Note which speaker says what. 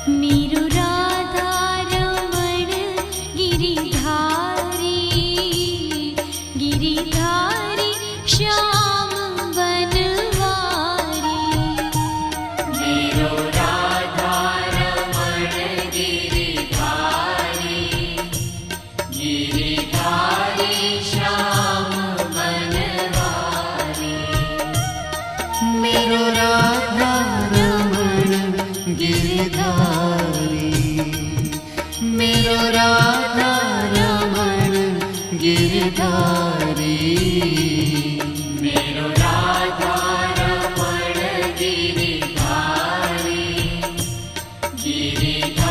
Speaker 1: मेरो राधा रमण गिरिधारी, गिरिधारी श्याम बनवारी। मेरो राधा रमण गिरिधारी, गिरिधारी श्याम बनवारी। मेरो राधा रमण गिरधारी, मेरो राधा रमण गिरधारी, मेरो राधा रमण गिरधारी, गिरधारी।